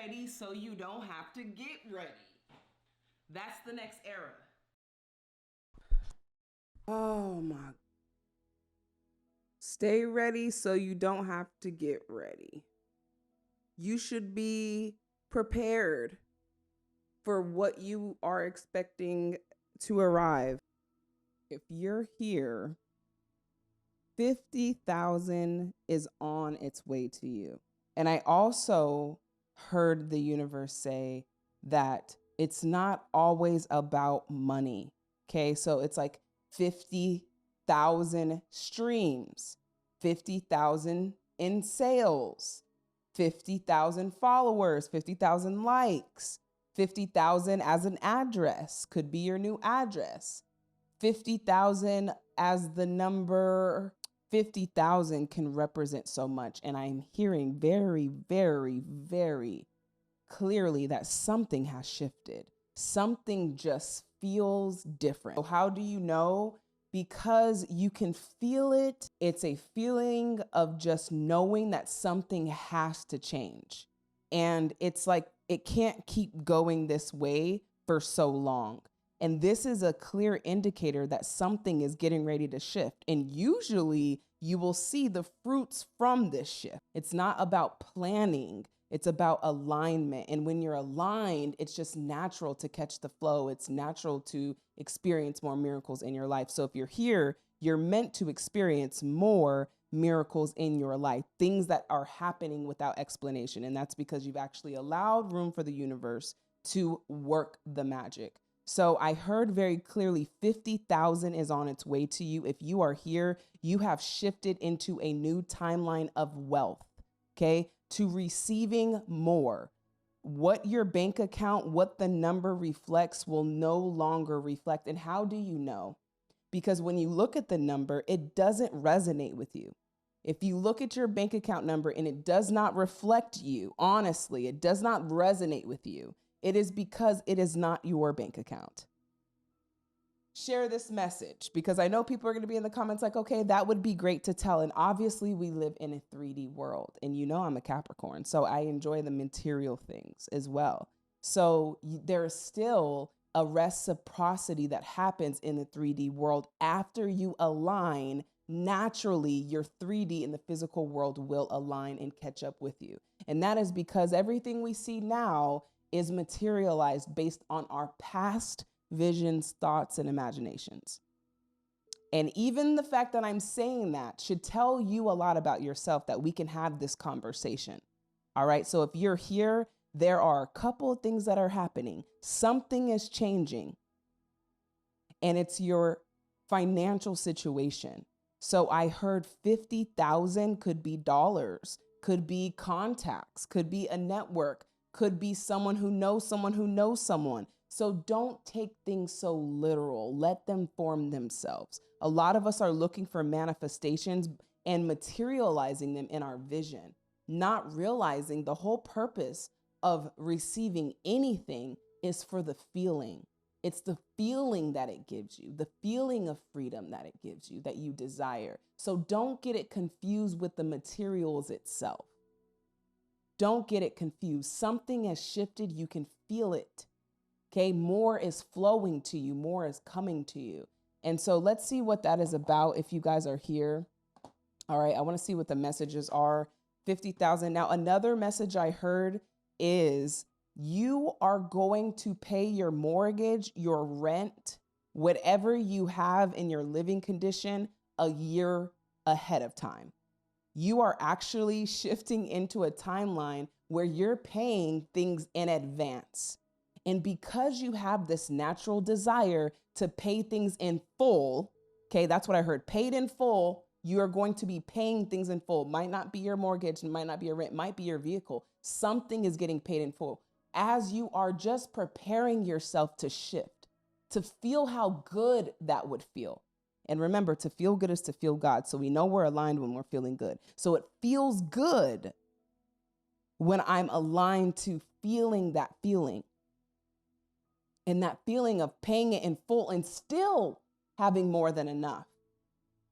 ready so you don't have to get ready. That's the next era. Oh my. Stay ready so you don't have to get ready. You should be prepared for what you are expecting to arrive. If you're here, 50,000 is on its way to you. And I also heard the universe say that it's not always about money. Okay, so it's like 50,000 streams, 50,000 in sales, 50,000 followers, 50,000 likes, 50,000 as an address, could be your new address. 50,000 as the number, 50,000 can represent so much. And I'm hearing very, very, very clearly that something has shifted. Something just feels different. So how do you know? Because you can feel it. It's a feeling of just knowing that something has to change. And it's like, it can't keep going this way for so long. And this is a clear indicator that something is getting ready to shift. And usually you will see the fruits from this shift. It's not about planning. It's about alignment. And when you're aligned, it's just natural to catch the flow. It's natural to experience more miracles in your life. So if you're here, you're meant to experience more miracles in your life, things that are happening without explanation. And that's because you've actually allowed room for the universe to work the magic. So I heard very clearly 50,000 is on its way to you. If you are here, you have shifted into a new timeline of wealth, okay, to receiving more. What your bank account, what the number reflects will no longer reflect. And how do you know? Because when you look at the number, it doesn't resonate with you. If you look at your bank account number and it does not reflect you, honestly, it does not resonate with you, it is because it is not your bank account. Share this message because I know people are going to be in the comments like, okay, that would be great to tell. And obviously we live in a 3D world and you know, I'm a Capricorn, so I enjoy the material things as well. So there is still a reciprocity that happens in the 3D world after you align. Naturally, your 3D in the physical world will align and catch up with you. And that is because everything we see now is materialized based on our past visions, thoughts, and imaginations. And even the fact that I'm saying that should tell you a lot about yourself, that we can have this conversation. All right. So if you're here, there are a couple of things that are happening. Something is changing, and it's your financial situation. So I heard 50,000 could be dollars, could be contacts, could be a network, could be someone who knows someone who knows someone. So don't take things so literal. Let them form themselves. A lot of us are looking for manifestations and materializing them in our vision, not realizing the whole purpose of receiving anything is for the feeling. It's the feeling that it gives you, the feeling of freedom that it gives you, that you desire. So don't get it confused with the materials itself. Don't get it confused. Something has shifted. You can feel it. Okay. More is flowing to you. More is coming to you. And so let's see what that is about. If you guys are here. All right. I want to see what the messages are. 50,000. Now, another message I heard is you are going to pay your mortgage, your rent, whatever you have in your living condition a year ahead of time. You are actually shifting into a timeline where you're paying things in advance. And because you have this natural desire to pay things in full, okay, that's what I heard, paid in full, you are going to be paying things in full. Might not be your mortgage, might not be your rent, might be your vehicle. Something is getting paid in full as you are just preparing yourself to shift, to feel how good that would feel. And remember, to feel good is to feel God. So we know we're aligned when we're feeling good. So it feels good when I'm aligned to feeling that feeling. And that feeling of paying it in full and still having more than enough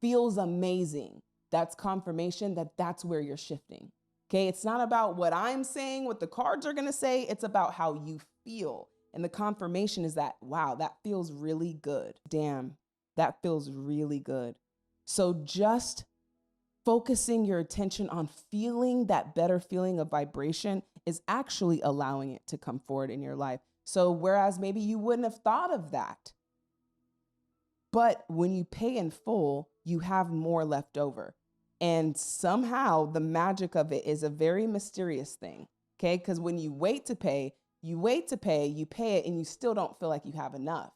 feels amazing. That's confirmation that that's where you're shifting. Okay, it's not about what I'm saying, what the cards are going to say. It's about how you feel. And the confirmation is that, wow, that feels really good. Damn, that feels really good. So just focusing your attention on feeling that better feeling of vibration is actually allowing it to come forward in your life. So whereas maybe you wouldn't have thought of that, but when you pay in full, you have more left over. And somehow the magic of it is a very mysterious thing, okay? Because when you wait to pay, you pay it, and you still don't feel like you have enough.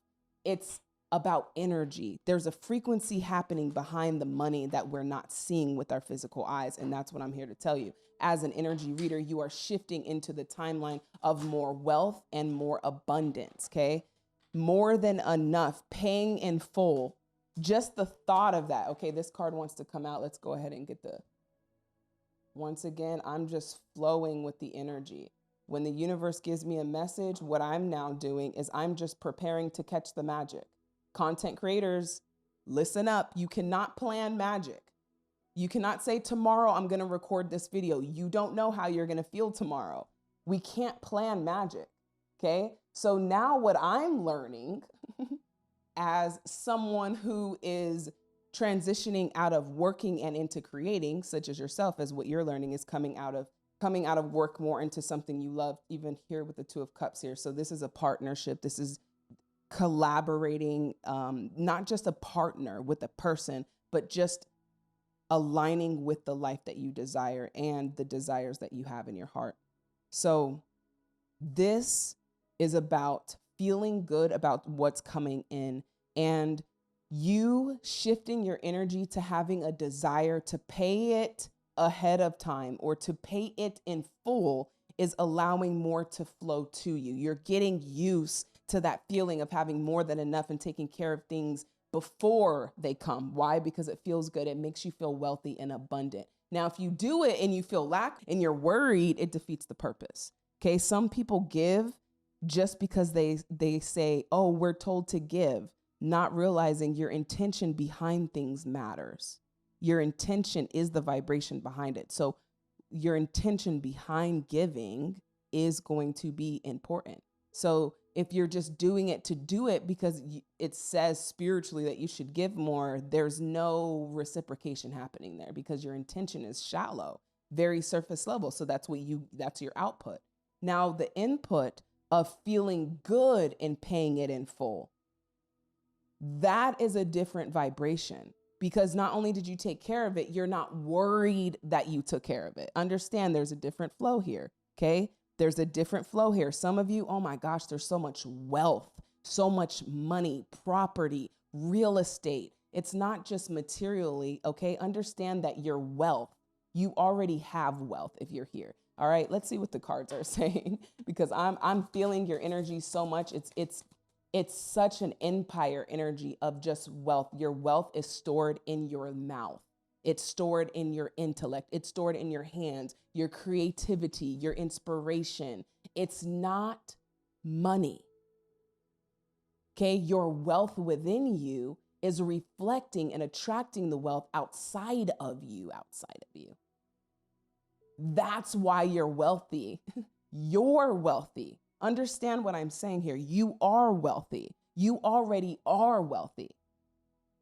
It's about energy. There's a frequency happening behind the money that we're not seeing with our physical eyes. And that's what I'm here to tell you. As an energy reader, you are shifting into the timeline of more wealth and more abundance, okay? More than enough, paying in full. Just the thought of that. Okay, this card wants to come out. Let's go ahead and get once again, I'm just flowing with the energy. When the universe gives me a message, what I'm now doing is I'm just preparing to catch the magic. Content creators, listen up. You cannot plan magic. You cannot say tomorrow I'm going to record this video. You don't know how you're going to feel tomorrow. We can't plan magic. Okay. So now what I'm learning as someone who is transitioning out of working and into creating, such as yourself, as what you're learning is coming out of work more into something you love, even here with the Two of Cups here. So this is a partnership. This is collaborating, not just a partner with a person, but just aligning with the life that you desire and the desires that you have in your heart. So this is about feeling good about what's coming in, and you shifting your energy to having a desire to pay it ahead of time or to pay it in full is allowing more to flow to you. You're getting used to that feeling of having more than enough and taking care of things before they come. Why? Because it feels good. It makes you feel wealthy and abundant. Now, if you do it and you feel lack and you're worried, it defeats the purpose. Okay. Some people give just because they say, oh, we're told to give, not realizing your intention behind things matters. Your intention is the vibration behind it. So your intention behind giving is going to be important. So if you're just doing it to do it because it says spiritually that you should give more, there's no reciprocation happening there because your intention is shallow, very surface level. So that's your output. Now the input of feeling good and paying it in full, that is a different vibration. Because not only did you take care of it, you're not worried that you took care of it. Understand there's a different flow here, okay? There's a different flow here. Some of you, oh my gosh, there's so much wealth, so much money, property, real estate. It's not just materially, okay? Understand that your wealth, you already have wealth if you're here. All right, let's see what the cards are saying because I'm feeling your energy so much. It's such an empire energy of just wealth. Your wealth is stored in your mouth. It's stored in your intellect. It's stored in your hands, your creativity, your inspiration. It's not money. Okay, your wealth within you is reflecting and attracting the wealth outside of you, That's why you're wealthy. You're wealthy. Understand what I'm saying here. You are wealthy. You already are wealthy.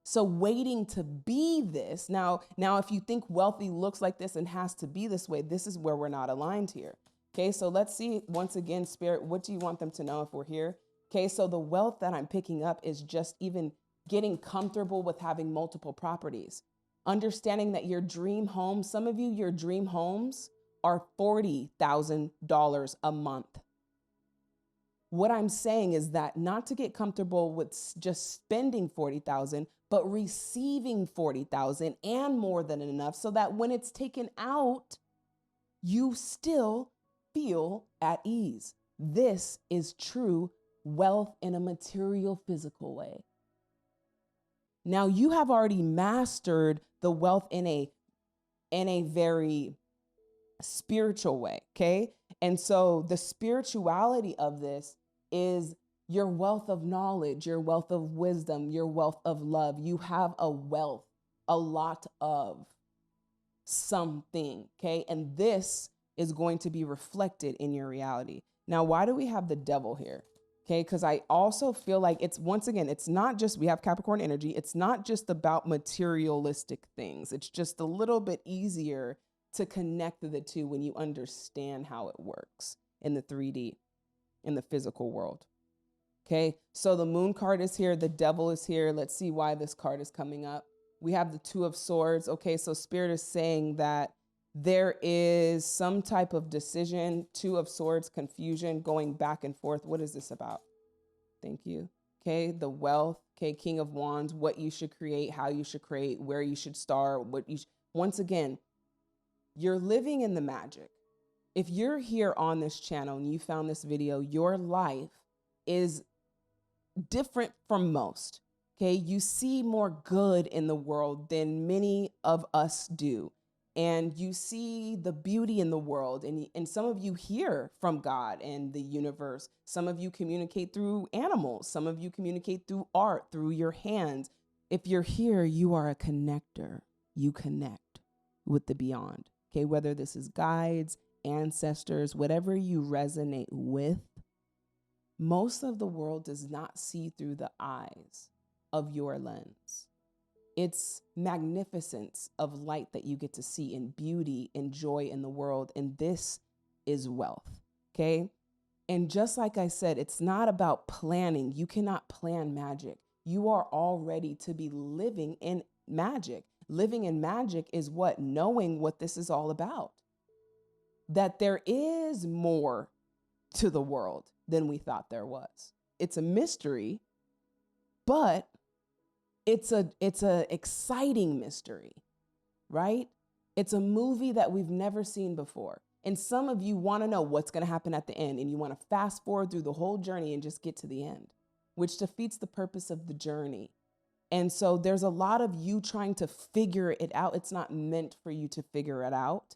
So waiting to be this, now if you think wealthy looks like this and has to be this way, this is where we're not aligned here. Okay, so let's see, once again, Spirit, what do you want them to know if we're here? Okay, so the wealth that I'm picking up is just even getting comfortable with having multiple properties. Understanding that your dream home, some of you, your dream homes are $40,000 a month. What I'm saying is that not to get comfortable with just spending $40,000, but receiving $40,000 and more than enough so that when it's taken out, you still feel at ease. This is true wealth in a material, physical way. Now you have already mastered the wealth in a very spiritual way, okay? And so the spirituality of this is your wealth of knowledge, your wealth of wisdom, your wealth of love. You have a wealth, a lot of something, okay? And this is going to be reflected in your reality. Now, why do we have the devil here? Okay, because I also feel like it's, once again, it's not just, we have Capricorn energy. It's not just about materialistic things. It's just a little bit easier to connect the two when you understand how it works in the 3D, in the physical world. Okay, so the moon card is here. The devil is here. Let's see why this card is coming up. We have the 2 of swords. Okay, so Spirit is saying that there is some type of decision, 2 of swords, confusion, going back and forth. What is this about? Thank you. Okay, the wealth. Okay, King of Wands, what you should create, how you should create, where you should start, once again, you're living in the magic. If you're here on this channel and you found this video, your life is different from most. Okay, you see more good in the world than many of us do. And you see the beauty in the world. And some of you hear from God and the universe. Some of you communicate through animals. Some of you communicate through art, through your hands. If you're here, you are a connector. You connect with the beyond. Okay, whether this is guides, ancestors, whatever you resonate with, most of the world does not see through the eyes of your lens. It's magnificence of light that you get to see, in beauty and joy in the world. And this is wealth. Okay. And just like I said, it's not about planning. You cannot plan magic. You are already to be living in magic. Living in magic is what? Knowing what this is all about. That there is more to the world than we thought there was. It's a mystery, but it's a exciting mystery, right? It's a movie that we've never seen before. And some of you want to know what's going to happen at the end, and you want to fast forward through the whole journey and just get to the end, which defeats the purpose of the journey. And so there's a lot of you trying to figure it out. It's not meant for you to figure it out.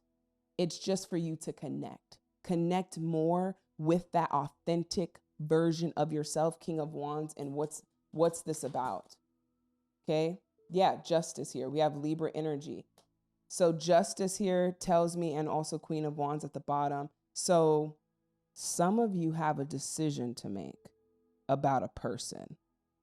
It's just for you to connect more with that authentic version of yourself, King of Wands. And what's this about? Okay. Yeah. Justice here. We have Libra energy. So justice here tells me, and also Queen of Wands at the bottom. So some of you have a decision to make about a person.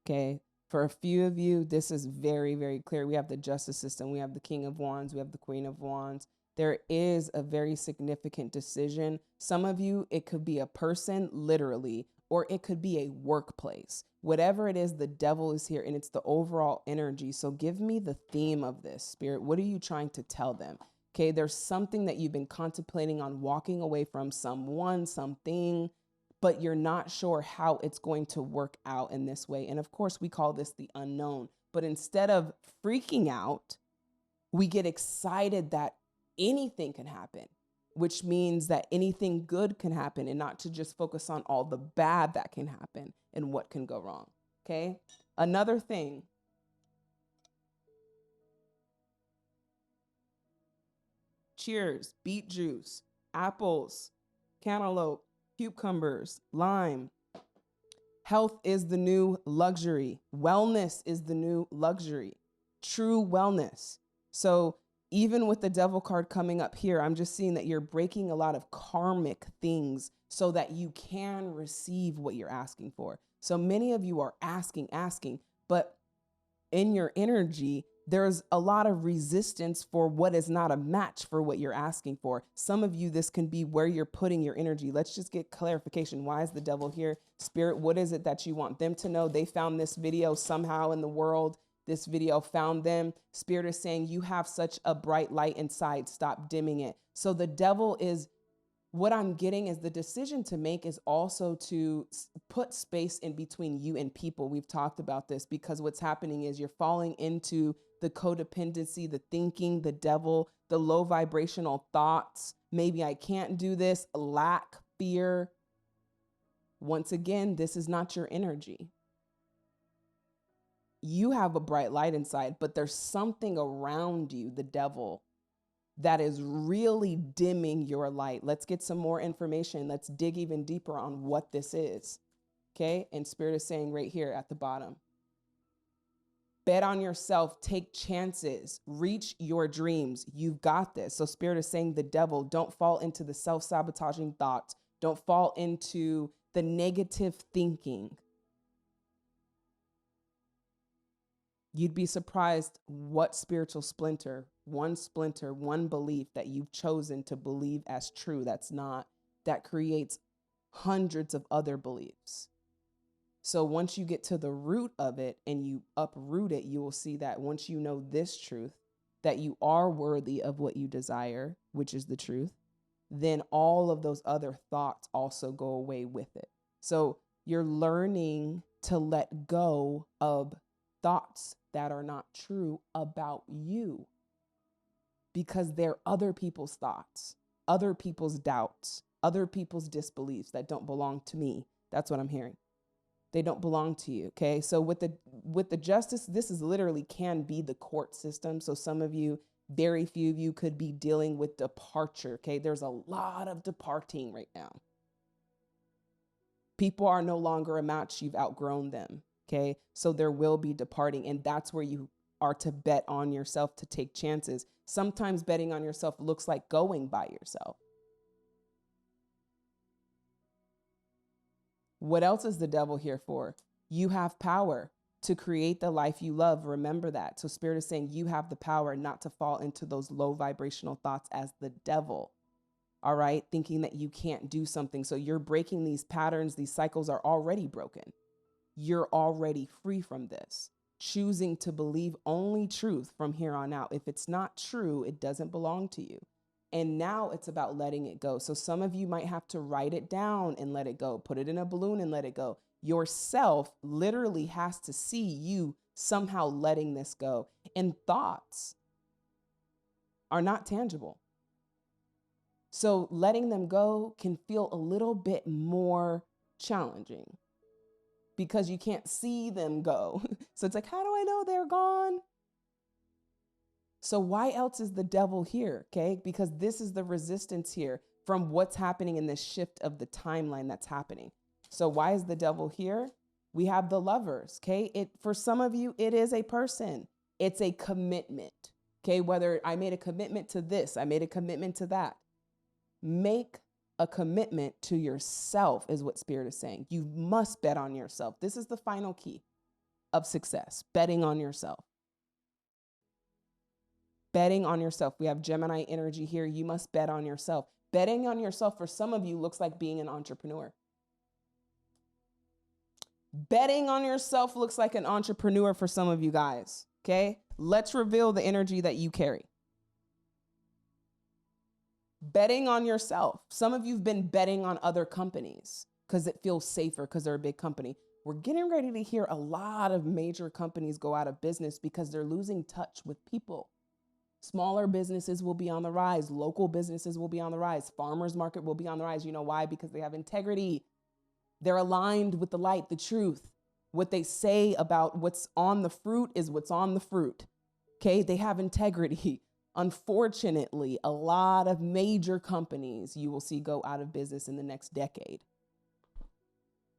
Okay. For a few of you, this is very, very clear. We have the justice system. We have the King of Wands. We have the Queen of Wands. There is a very significant decision. Some of you, it could be a person, literally, or it could be a workplace. Whatever it is, the devil is here, and it's the overall energy. So give me the theme of this, Spirit. What are you trying to tell them? Okay, there's something that you've been contemplating on walking away from, someone, something, but you're not sure how it's going to work out in this way. And of course, we call this the unknown. But instead of freaking out, we get excited that anything can happen, which means that anything good can happen, and not to just focus on all the bad that can happen and what can go wrong. Okay. Another thing. Cheers, beet juice, apples, cantaloupe, cucumbers, lime. Health is the new luxury. Wellness is the new luxury. True wellness. So even with the devil card coming up here, I'm just seeing that you're breaking a lot of karmic things so that you can receive what you're asking for. So many of you are asking, but in your energy, there's a lot of resistance for what is not a match for what you're asking for. Some of you, this can be where you're putting your energy. Let's just get clarification. Why is the devil here? Spirit, what is it that you want them to know? They found this video somehow in the world. This video found them. Spirit is saying you have such a bright light inside. Stop dimming it. So the devil is, what I'm getting is the decision to make is also to put space in between you and people. We've talked about this because what's happening is you're falling into the codependency, the thinking, the devil, the low vibrational thoughts. Maybe I can't do this, lack, fear. Once again, this is not your energy. You have a bright light inside, but there's something around you, the devil, that is really dimming your light. Let's get some more information. Let's dig even deeper on what this is. Okay. And Spirit is saying right here at the bottom, Bet on yourself, take chances, reach your dreams. You've got this. So Spirit is saying the devil, don't fall into the self-sabotaging thoughts. Don't fall into the negative thinking. You'd be surprised what spiritual splinter, one belief that you've chosen to believe as true that creates hundreds of other beliefs. So once you get to the root of it and you uproot it, you will see that once you know this truth, that you are worthy of what you desire, which is the truth, then all of those other thoughts also go away with it. So you're learning to let go of thoughts that are not true about you, because they're other people's thoughts, other people's doubts, other people's disbeliefs that don't belong to me. That's what I'm hearing. They don't belong to you. Okay. So with the justice, this is literally can be the court system. So some of you, very few of you could be dealing with departure. Okay. There's a lot of departing right now. People are no longer a match. You've outgrown them. Okay. So there will be departing, and that's where you are to bet on yourself, to take chances. Sometimes betting on yourself looks like going by yourself. What else is the devil here for? You have power to create the life you love. Remember that. So Spirit is saying you have the power not to fall into those low vibrational thoughts as the devil. All right. Thinking that you can't do something. So you're breaking these patterns. These cycles are already broken. You're already free from this. Choosing to believe only truth from here on out. If it's not true, it doesn't belong to you. And now it's about letting it go. So some of you might have to write it down and let it go. Put it in a balloon and let it go. Yourself literally has to see you somehow letting this go. And thoughts are not tangible. So letting them go can feel a little bit more challenging because you can't see them go. So it's like, how do I know they're gone? So why else is the devil here? Okay. Because this is the resistance here from what's happening in this shift of the timeline that's happening. So why is the devil here? We have the Lovers. Okay. For some of you, it is a person. It's a commitment. Okay. Whether I made a commitment to this, I made a commitment to that. Make a commitment to yourself is what Spirit is saying. You must bet on yourself. This is the final key of success, betting on yourself. Betting on yourself. We have Gemini energy here. You must bet on yourself. Betting on yourself for some of you looks like being an entrepreneur. Betting on yourself looks like an entrepreneur for some of you guys. Okay. Let's reveal the energy that you carry. Betting on yourself. Some of you've been betting on other companies because it feels safer because they're a big company. We're getting ready to hear a lot of major companies go out of business because they're losing touch with people. Smaller businesses will be on the rise. Local businesses will be on the rise. Farmers market will be on the rise. You know why? Because they have integrity. They're aligned with the light, the truth. What they say about what's on the fruit is what's on the fruit. Okay. They have integrity. Unfortunately, a lot of major companies you will see go out of business in the next decade.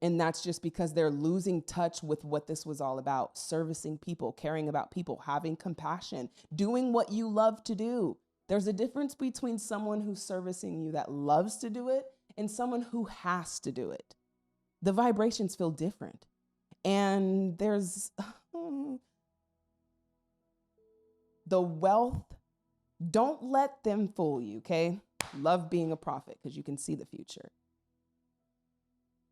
And that's just because they're losing touch with what this was all about: servicing people, caring about people, having compassion, doing what you love to do. There's a difference between someone who's servicing you that loves to do it and someone who has to do it. The vibrations feel different. And there's the wealth. Don't let them fool you, okay? Love being a prophet because you can see the future.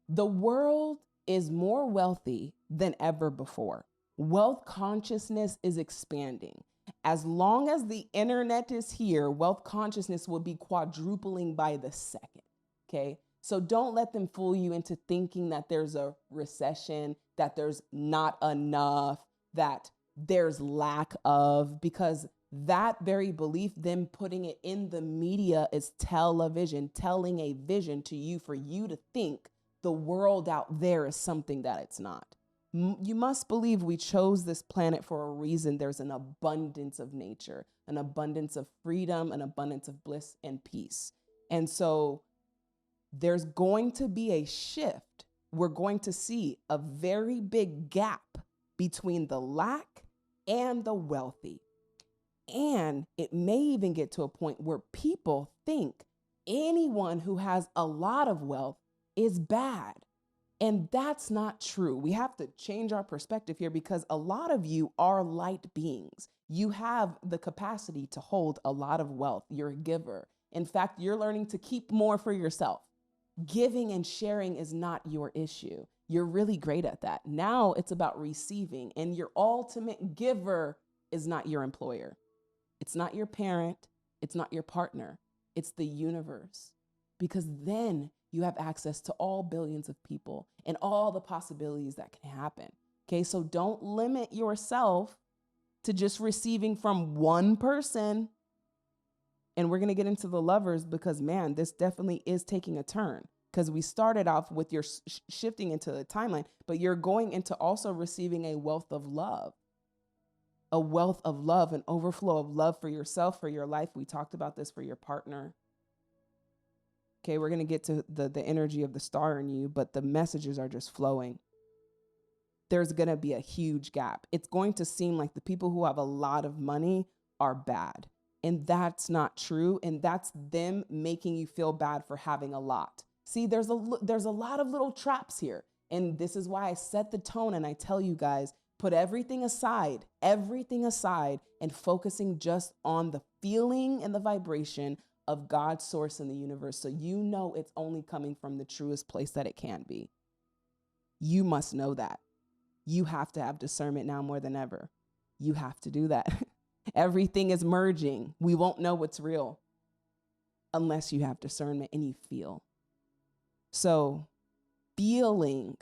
The world is more wealthy than ever before. Wealth consciousness is expanding. As long as the internet is here, wealth consciousness will be quadrupling by the second, okay? So don't let them fool you into thinking that there's a recession, that there's not enough, that there's lack of, because that very belief, them putting it in the media, is television, telling a vision to you for you to think the world out there is something that it's not. You must believe we chose this planet for a reason. There's an abundance of nature, an abundance of freedom, an abundance of bliss and peace. And so there's going to be a shift. We're going to see a very big gap between the lack and the wealthy. And it may even get to a point where people think anyone who has a lot of wealth is bad. And that's not true. We have to change our perspective here, because a lot of you are light beings. You have the capacity to hold a lot of wealth. You're a giver. In fact, you're learning to keep more for yourself. Giving and sharing is not your issue. You're really great at that. Now it's about receiving, and your ultimate giver is not your employer. It's not your parent. It's not your partner. It's the universe, because then you have access to all billions of people and all the possibilities that can happen. Okay, so don't limit yourself to just receiving from one person. And we're going to get into the lovers, because man, this definitely is taking a turn, because we started off with your shifting into the timeline, but you're going into also receiving a wealth of love, an overflow of love for yourself, for your life. We talked about this, for your partner. Okay, we're going to get to the energy of the star in you, but the messages are just flowing. There's going to be a huge gap. It's going to seem like the people who have a lot of money are bad. And that's not true. And that's them making you feel bad for having a lot. See, there's a lot of little traps here. And this is why I set the tone and I tell you guys, put everything aside, and focusing just on the feeling and the vibration of God's source in the universe. So you know it's only coming from the truest place that it can be. You must know that. You have to have discernment now more than ever. You have to do that. Everything is merging. We won't know what's real unless you have discernment and you feel. So feeling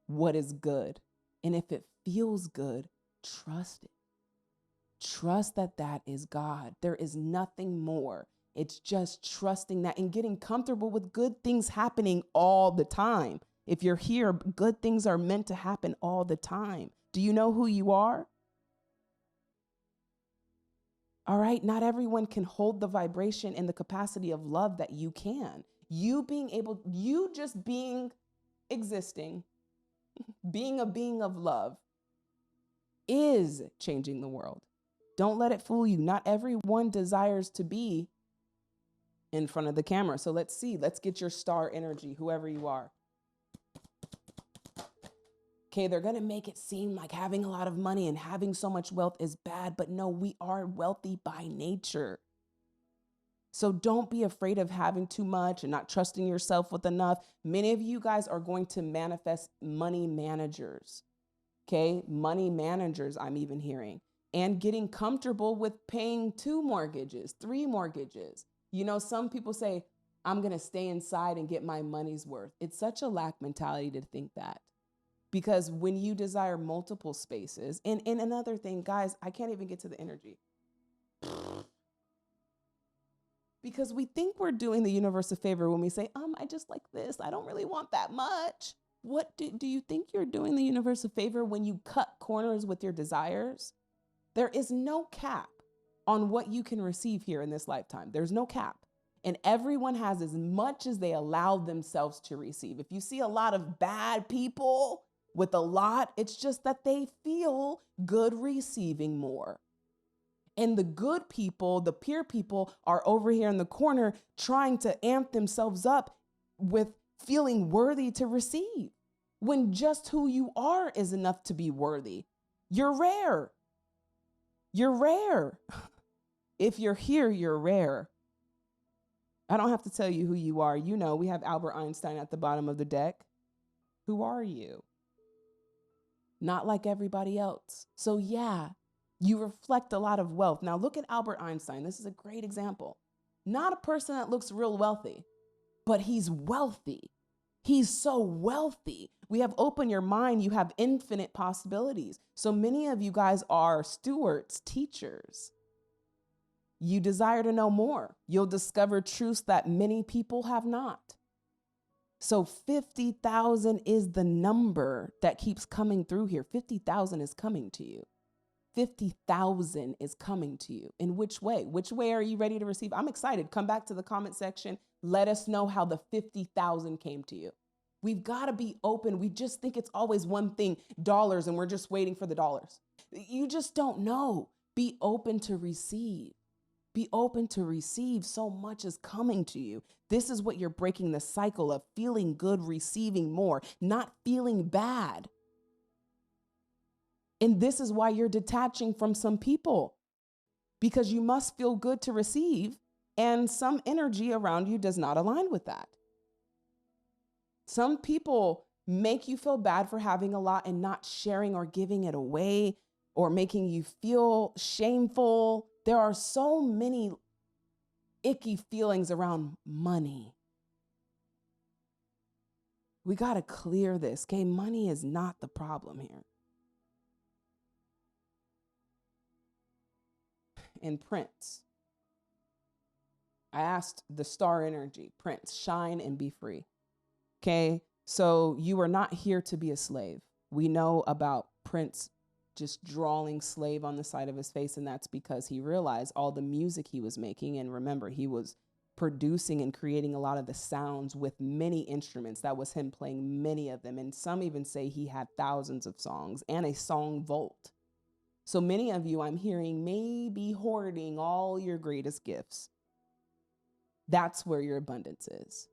what is good. And if it feels good, trust it. Trust that that is God. There is nothing more. It's just trusting that and getting comfortable with good things happening all the time. If you're here, good things are meant to happen all the time. Do you know who you are? All right. Not everyone can hold the vibration and the capacity of love that you can. You just being existing, being a being of love is changing the world. Don't let it fool you. Not everyone desires to be in front of the camera. So let's see. Let's get your star energy, whoever you are. Okay, they're going to make it seem like having a lot of money and having so much wealth is bad, but no, we are wealthy by nature. So don't be afraid of having too much and not trusting yourself with enough. Many of you guys are going to manifest money managers. Okay, money managers, I'm even hearing, and getting comfortable with paying 2 mortgages, 3 mortgages. You know, some people say, I'm going to stay inside and get my money's worth. It's such a lack mentality to think that. Because when you desire multiple spaces, and another thing, guys, I can't even get to the energy. Because we think we're doing the universe a favor when we say, I just like this. I don't really want that much. What do you think you're doing the universe a favor when you cut corners with your desires? There is no cap on what you can receive here in this lifetime. There's no cap. And everyone has as much as they allow themselves to receive. If you see a lot of bad people with a lot, it's just that they feel good receiving more. And the good people, the pure people, are over here in the corner trying to amp themselves up with feeling worthy to receive, when just who you are is enough to be worthy. You're rare. You're rare. If you're here, you're rare. I don't have to tell you who you are. You know, we have Albert Einstein at the bottom of the deck. Who are you? Not like everybody else. So yeah, you reflect a lot of wealth. Now look at Albert Einstein. This is a great example. Not a person that looks real wealthy, but he's wealthy. He's so wealthy. We have opened your mind. You have infinite possibilities. So many of you guys are stewards, teachers. You desire to know more. You'll discover truths that many people have not. So 50,000 is the number that keeps coming through here. 50,000 is coming to you. 50,000 is coming to you. In which way? Which way are you ready to receive? I'm excited. Come back to the comment section. Let us know how the 50,000 came to you. We've got to be open. We just think it's always one thing, dollars, and we're just waiting for the dollars. You just don't know. Be open to receive. Be open to receive. So much is coming to you. This is what you're breaking the cycle of: feeling good, receiving more, not feeling bad. And this is why you're detaching from some people, because you must feel good to receive, and some energy around you does not align with that. Some people make you feel bad for having a lot and not sharing or giving it away, or making you feel shameful. There are so many icky feelings around money. We got to clear this, okay? Money is not the problem here. And Prince, I asked the star energy, Prince, shine and be free. Okay, so you are not here to be a slave. We know about Prince just drawing slave on the side of his face, and that's because he realized all the music he was making. And remember, he was producing and creating a lot of the sounds with many instruments. That was him playing many of them. And some even say he had thousands of songs and a song vault. So many of you, I'm hearing, may be hoarding all your greatest gifts. That's where your abundance is.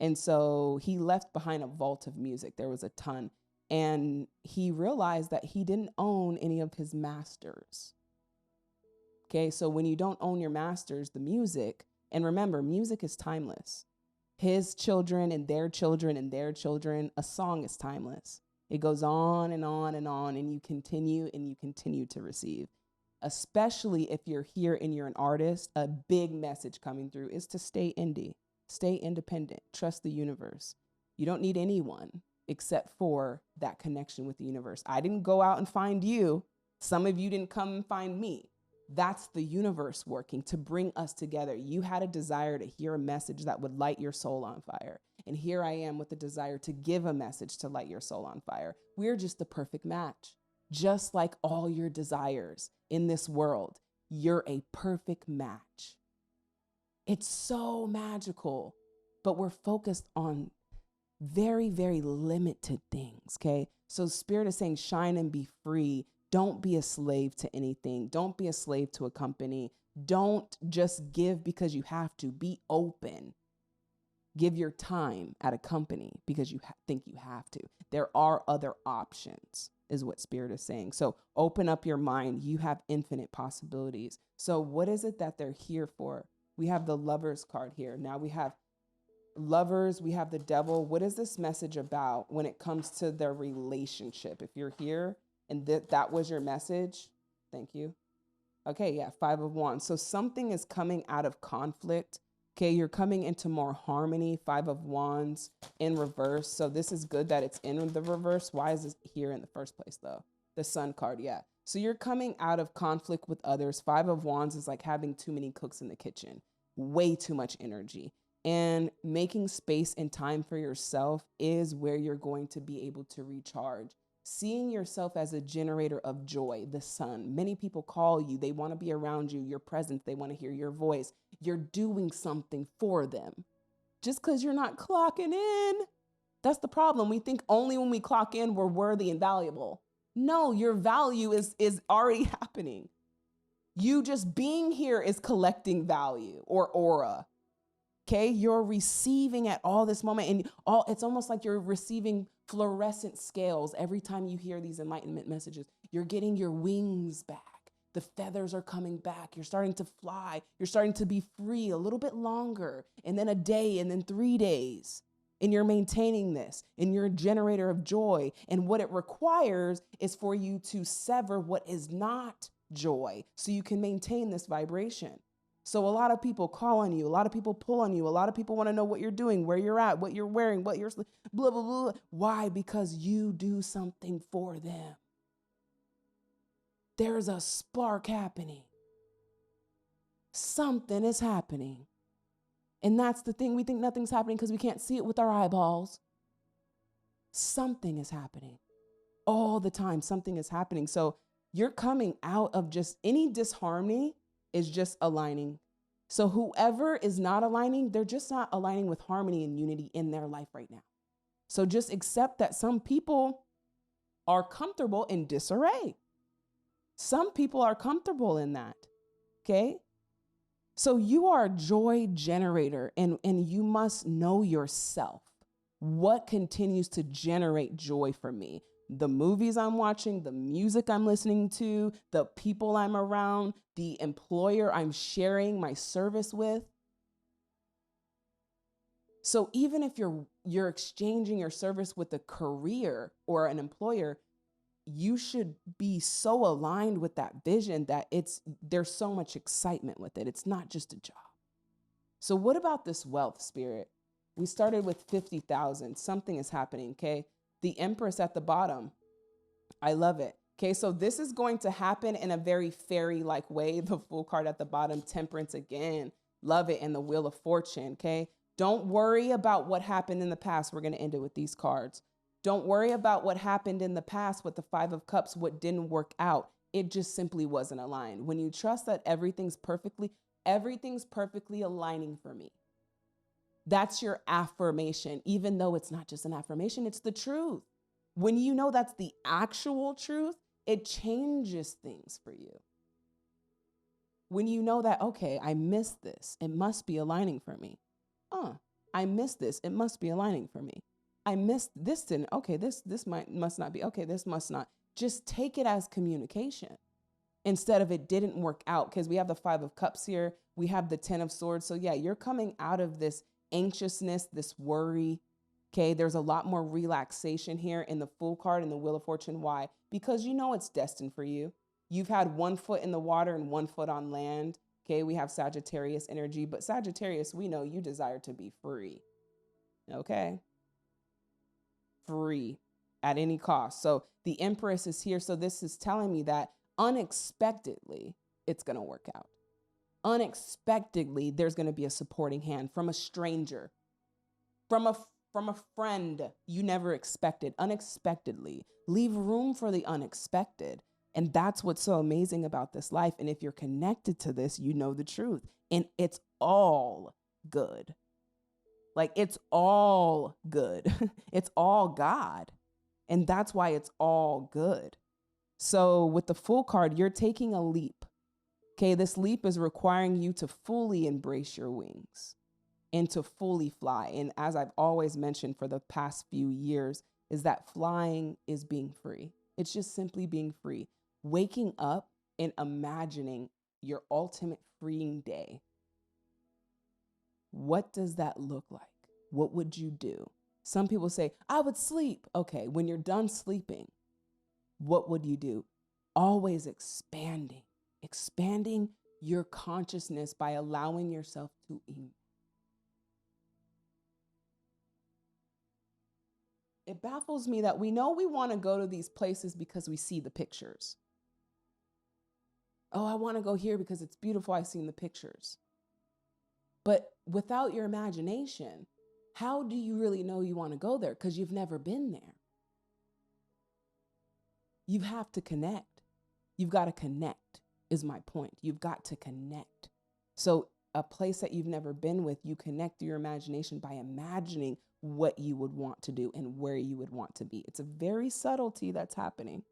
And so he left behind a vault of music. There was a ton. And he realized that he didn't own any of his masters. Okay, so when you don't own your masters, the music, and remember, music is timeless. His children and their children and their children, a song is timeless. It goes on and on and on, and you continue to receive. Especially if you're here and you're an artist, a big message coming through is to stay indie, stay independent, trust the universe. You don't need anyone except for that connection with the universe. I didn't go out and find you. Some of you didn't come and find me. That's the universe working to bring us together. You had a desire to hear a message that would light your soul on fire. And here I am with the desire to give a message to light your soul on fire. We're just the perfect match. Just like all your desires in this world, you're a perfect match. It's so magical, but we're focused on very, very limited things, okay? So Spirit is saying, shine and be free. Don't be a slave to anything. Don't be a slave to a company. Don't just give because you have to. Be open. Give your time at a company because you think you have to. There are other options, is what Spirit is saying. So open up your mind. You have infinite possibilities. So what is it that they're here for? We have the Lovers card here. Now we have Lovers, we have the Devil. What is this message about when it comes to their relationship? If you're here and that was your message, thank you. Okay, yeah, 5 of Wands. So something is coming out of conflict. Okay, you're coming into more harmony. 5 of Wands in reverse. So this is good that it's in the reverse. Why is this here in the first place, though? The Sun card, yeah. So you're coming out of conflict with others. 5 of Wands is like having too many cooks in the kitchen. Way too much energy. And making space and time for yourself is where you're going to be able to recharge. Seeing yourself as a generator of joy, the sun. Many people call you. They want to be around you, your presence. They want to hear your voice. You're doing something for them. Just because you're not clocking in, that's the problem. We think only when we clock in, we're worthy and valuable. No, your value is already happening. You just being here is collecting value or aura. Okay, you're receiving at all this moment, and it's almost like you're receiving fluorescent scales every time you hear these enlightenment messages. You're getting your wings back. The feathers are coming back. You're starting to fly. You're starting to be free a little bit longer, and then a day, and then 3 days. And you're maintaining this, and you're a generator of joy. And what it requires is for you to sever what is not joy so you can maintain this vibration. So a lot of people call on you. A lot of people pull on you. A lot of people want to know what you're doing, where you're at, what you're wearing, what you're blah, blah, blah. Why? Because you do something for them. There's a spark happening. Something is happening. And that's the thing. We think nothing's happening because we can't see it with our eyeballs. Something is happening. All the time, something is happening. So you're coming out of just any disharmony is just aligning. So whoever is not aligning, they're just not aligning with harmony and unity in their life right now. So just accept that some people are comfortable in disarray. Some people are comfortable in that. Okay. So you are a joy generator, and you must know yourself. What continues to generate joy for me? The movies I'm watching, the music I'm listening to, the people I'm around, the employer I'm sharing my service with. So even if you're exchanging your service with a career or an employer, you should be so aligned with that vision that there's so much excitement with it. It's not just a job. So what about this wealth spirit? We started with 50,000. Something is happening, okay? The Empress at the bottom. I love it. Okay, so this is going to happen in a very fairy-like way. The Fool card at the bottom, Temperance again. Love it. And the Wheel of Fortune, okay? Don't worry about what happened in the past. We're going to end it with these cards. Don't worry about what happened in the past with the Five of Cups, what didn't work out. It just simply wasn't aligned. When you trust that everything's perfectly aligning for me. That's your affirmation, even though it's not just an affirmation, it's the truth. When you know that's the actual truth, it changes things for you. When you know that, okay, I missed this, it must be aligning for me. I missed this, it must be aligning for me. I missed this, and okay, this must not be, okay, this must not. Just take it as communication instead of it didn't work out, because we have the Five of Cups here, we have the Ten of Swords. So yeah, you're coming out of this anxiousness, this worry. Okay, there's a lot more relaxation here in the Fool card and the Wheel of Fortune. Why? Because you know it's destined for you. You've had 1 foot in the water and 1 foot on land. Okay, we have Sagittarius energy, but Sagittarius, we know you desire to be free. Okay, free at any cost. So the Empress is here. So this is telling me that unexpectedly, it's going to work out. Unexpectedly, there's going to be a supporting hand from a stranger, from a friend you never expected. Unexpectedly, leave room for the unexpected. And that's what's so amazing about this life. And if you're connected to this, you know the truth. And it's all good. Like, it's all good. It's all God. And that's why it's all good. So with the Fool card, you're taking a leap. Okay, this leap is requiring you to fully embrace your wings and to fully fly. And as I've always mentioned for the past few years, is that flying is being free. It's just simply being free. Waking up and imagining your ultimate freeing day. What does that look like? What would you do? Some people say, I would sleep. Okay, when you're done sleeping, what would you do? Always expanding your consciousness by allowing yourself to imagine. It baffles me that we know we want to go to these places because we see the pictures. Oh, I want to go here because it's beautiful. I've seen the pictures. But without your imagination, how do you really know you want to go there? Because you've never been there. You have to connect. You've got to connect is my point. You've got to connect. So a place that you've never been with, you connect your imagination by imagining what you would want to do and where you would want to be. It's a very subtlety that's happening.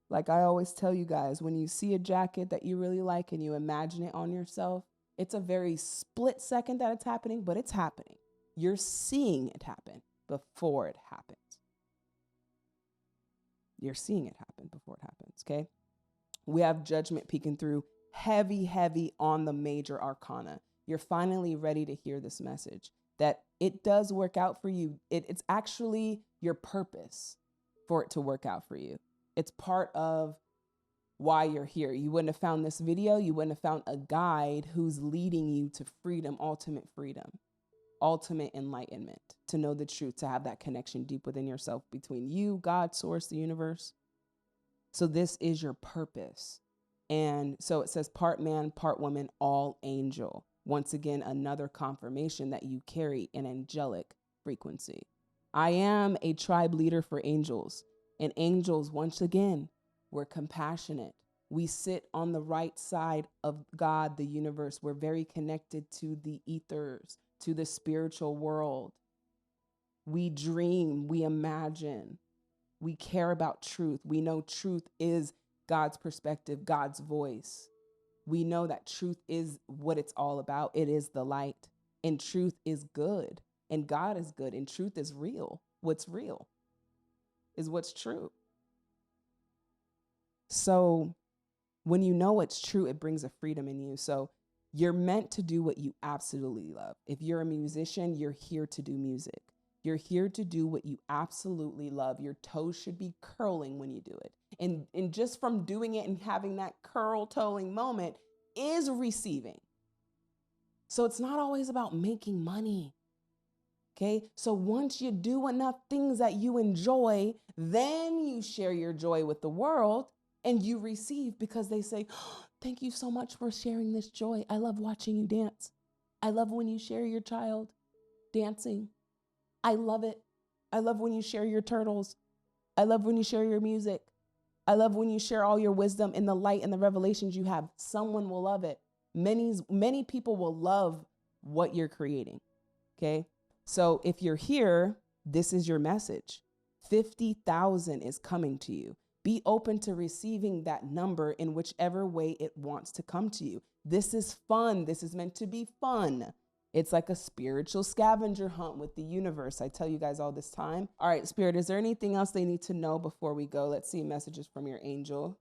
Like I always tell you guys, when you see a jacket that you really like and you imagine it on yourself, it's a very split second that it's happening, but it's happening. You're seeing it happen before it happens. You're seeing it happen before it happens, okay? We have Judgment peeking through heavy on the major arcana. You're finally ready to hear this message that it does work out for you. It's actually your purpose for it to work out for you. It's part of why you're here. You wouldn't have found this video. You wouldn't have found a guide who's leading you to freedom, ultimate enlightenment, to know the truth, to have that connection deep within yourself between you, God, source, the universe. So this is your purpose. And so it says part man, part woman, all angel. Once again, another confirmation that you carry an angelic frequency. I am a tribe leader for angels. And angels, once again, we're compassionate. We sit on the right side of God, the universe. We're very connected to the ethers, to the spiritual world. We dream, we imagine, we care about truth. We know truth is God's perspective, God's voice. We know that truth is what it's all about. It is the light, and truth is good, and God is good, and truth is real. What's real is what's true. So when you know it's true, it brings a freedom in you. So you're meant to do what you absolutely love. If you're a musician, you're here to do music. You're here to do what you absolutely love. Your toes should be curling when you do it. And just from doing it and having that curl toeing moment is receiving. So it's not always about making money. Okay. So once you do enough things that you enjoy, then you share your joy with the world and you receive, because they say, oh, thank you so much for sharing this joy. I love watching you dance. I love when you share your child dancing. I love it. I love when you share your turtles. I love when you share your music. I love when you share all your wisdom and the light and the revelations you have. Someone will love it. Many people will love what you're creating. Okay. So if you're here, this is your message. 50,000 is coming to you. Be open to receiving that number in whichever way it wants to come to you. This is fun. This is meant to be fun. It's like a spiritual scavenger hunt with the universe. I tell you guys all this time. All right, Spirit, is there anything else they need to know before we go? Let's see messages from your angel.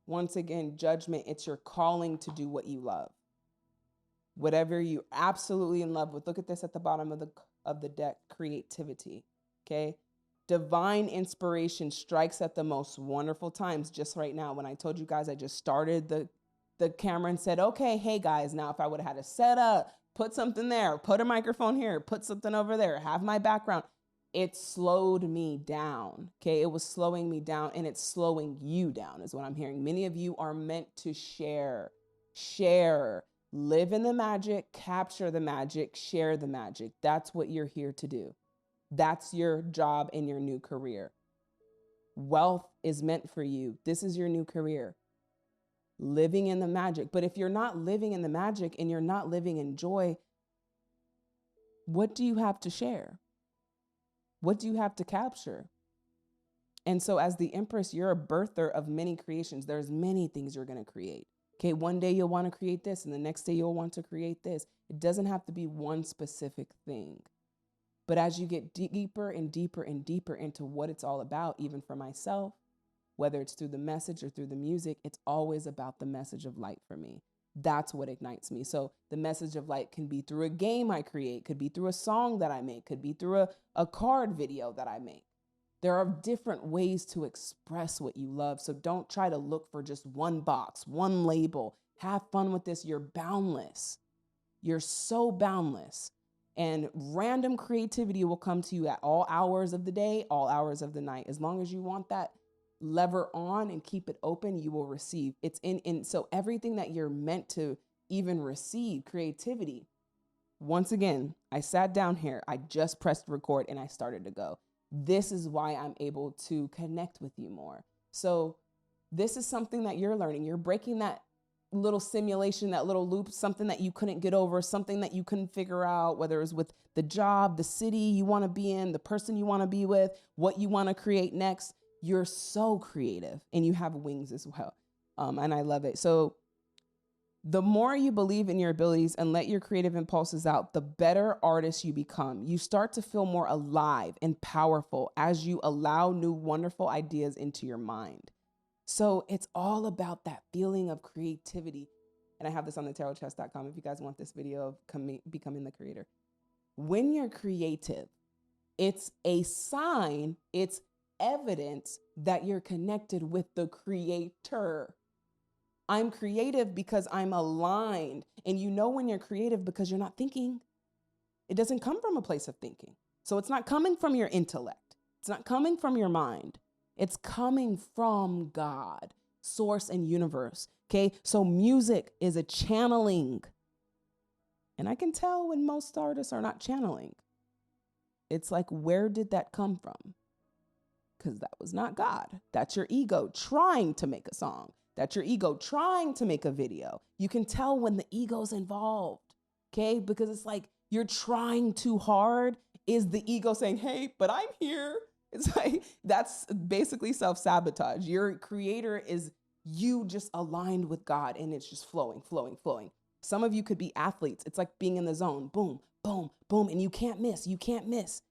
Once again, judgment, it's your calling to do what you love. Whatever you're absolutely in love with. Look at this at the bottom of the deck, creativity, okay? Divine inspiration strikes at the most wonderful times. Just right now, when I told you guys, I just started the camera and said, okay, hey guys, now if I would have had a setup, put something there, put a microphone here, put something over there, have my background, it slowed me down, okay? It was slowing me down, and it's slowing you down is what I'm hearing. Many of you are meant to share, live in the magic, capture the magic, share the magic. That's what you're here to do. That's your job in your new career. Wealth is meant for you. This is your new career. Living in the magic. But if you're not living in the magic and you're not living in joy, what do you have to share? What do you have to capture? And so as the Empress, you're a birther of many creations. There's many things you're going to create. Okay, one day you'll want to create this, and the next day you'll want to create this. It doesn't have to be one specific thing. But as you get deeper and deeper and deeper into what it's all about, even for myself, whether it's through the message or through the music, it's always about the message of light for me. That's what ignites me. So the message of light can be through a game I create, could be through a song that I make, could be through a card video that I make. There are different ways to express what you love. So don't try to look for just one box, one label. Have fun with this. You're boundless. You're so boundless. And random creativity will come to you at all hours of the day, all hours of the night. As long as you want that lever on and keep it open, you will receive. It's in so everything that you're meant to even receive, creativity. Once again, I sat down here, I just pressed record and I started to go. This is why I'm able to connect with you more. So this is something that you're learning. You're breaking that little simulation, that little loop, something that you couldn't get over, something that you couldn't figure out, whether it was with the job, the city you want to be in, the person you want to be with, what you want to create next. You're so creative and you have wings as well. And I love it. So the more you believe in your abilities and let your creative impulses out, the better artist you become. You start to feel more alive and powerful as you allow new wonderful ideas into your mind. So it's all about that feeling of creativity. And I have this on the tarotchest.com if you guys want this video of becoming the creator. When you're creative, it's a sign, it's evidence that you're connected with the creator. I'm creative because I'm aligned. And you know when you're creative because you're not thinking. It doesn't come from a place of thinking. So it's not coming from your intellect. It's not coming from your mind. It's coming from God, source and universe. Okay. So music is a channeling. And I can tell when most artists are not channeling. It's like, where did that come from? Because that was not God. That's your ego trying to make a song. That's your ego trying to make a video. You can tell when the ego's involved, okay? Because it's like you're trying too hard is the ego saying, hey, but I'm here. It's like, that's basically self-sabotage. Your creator is you just aligned with God, and it's just flowing, flowing, flowing. Some of you could be athletes. It's like being in the zone. Boom, boom, boom. And you can't miss. You can't miss.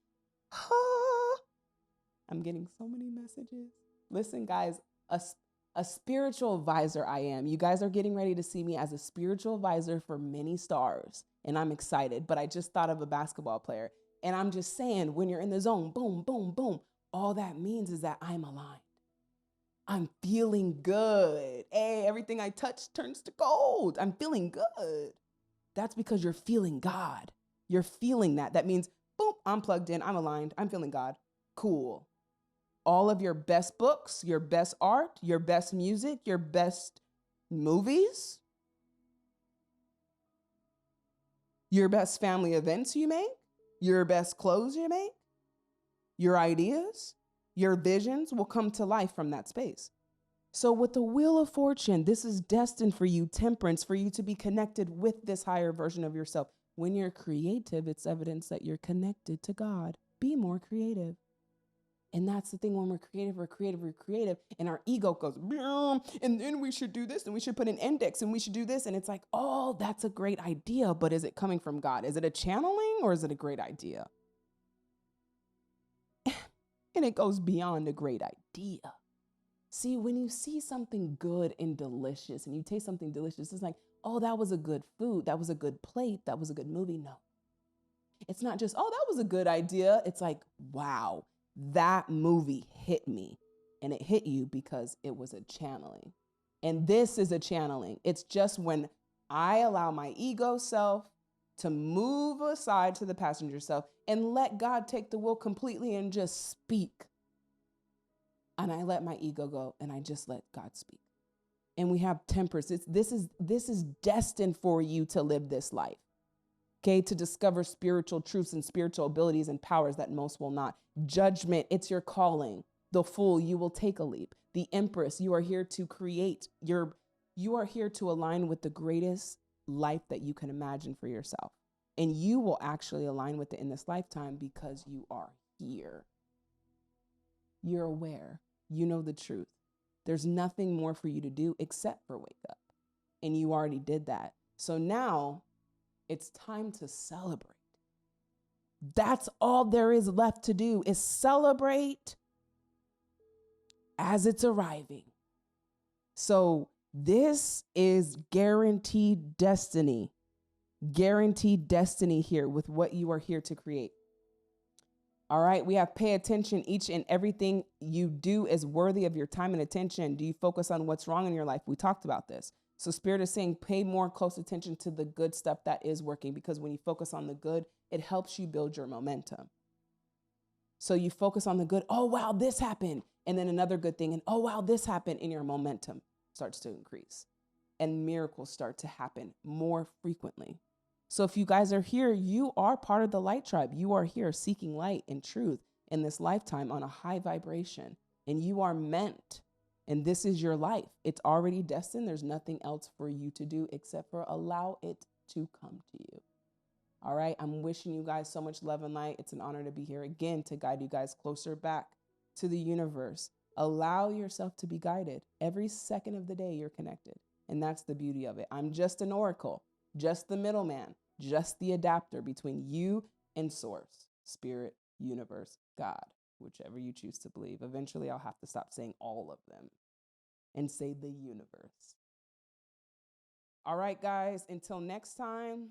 I'm getting so many messages. Listen, guys, a spiritual advisor I am. You guys are getting ready to see me as a spiritual advisor for many stars. And I'm excited, but I just thought of a basketball player. And I'm just saying, when you're in the zone, boom, boom, boom, all that means is that I'm aligned. I'm feeling good. Hey, everything I touch turns to gold. I'm feeling good. That's because you're feeling God. You're feeling that. That means, boom, I'm plugged in. I'm aligned. I'm feeling God. Cool. All of your best books, your best art, your best music, your best movies, your best family events you make, your best clothes you make, your ideas, your visions will come to life from that space. So with the Wheel of Fortune, this is destined for you, temperance, for you to be connected with this higher version of yourself. When you're creative, it's evidence that you're connected to God. Be more creative. And that's the thing, when we're creative, and our ego goes, and then we should do this, and we should put an index, and we should do this. And it's like, oh, that's a great idea, but is it coming from God? Is it a channeling, or is it a great idea? And it goes beyond a great idea. See, when you see something good and delicious, and you taste something delicious, it's like, oh, that was a good food. That was a good plate. That was a good movie. No, it's not just, oh, that was a good idea. It's like, wow, that movie hit me. And it hit you because it was a channeling. And this is a channeling. It's just when I allow my ego self to move aside to the passenger self and let God take the wheel completely and just speak. And I let my ego go, and I just let God speak. And we have temperance. This is destined for you to live this life. Okay, to discover spiritual truths and spiritual abilities and powers that most will not. Judgment, it's your calling. The Fool, you will take a leap. The Empress, you are here to create. You are here to align with the greatest life that you can imagine for yourself. And you will actually align with it in this lifetime because you are here. You're aware. You know the truth. There's nothing more for you to do except for wake up. And you already did that. So now it's time to celebrate. That's all there is left to do, is celebrate as it's arriving. So this is guaranteed destiny here with what you are here to create. All right, we have pay attention. Each and everything you do is worthy of your time and attention. Do you focus on what's wrong in your life? We talked about this. So Spirit is saying pay more close attention to the good stuff that is working, because when you focus on the good, it helps you build your momentum. So you focus on the good. Oh, wow, this happened. And then another good thing. And oh, wow, this happened. And your momentum starts to increase. And miracles start to happen more frequently. So if you guys are here, you are part of the light tribe. You are here seeking light and truth in this lifetime on a high vibration. And you are meant. And this is your life. It's already destined. There's nothing else for you to do except for allow it to come to you. All right. I'm wishing you guys so much love and light. It's an honor to be here again to guide you guys closer back to the universe. Allow yourself to be guided. Every second of the day, you're connected. And that's the beauty of it. I'm just an oracle, just the middleman, just the adapter between you and source, spirit, universe, God, whichever you choose to believe. Eventually, I'll have to stop saying all of them and say the universe. All right, guys, until next time.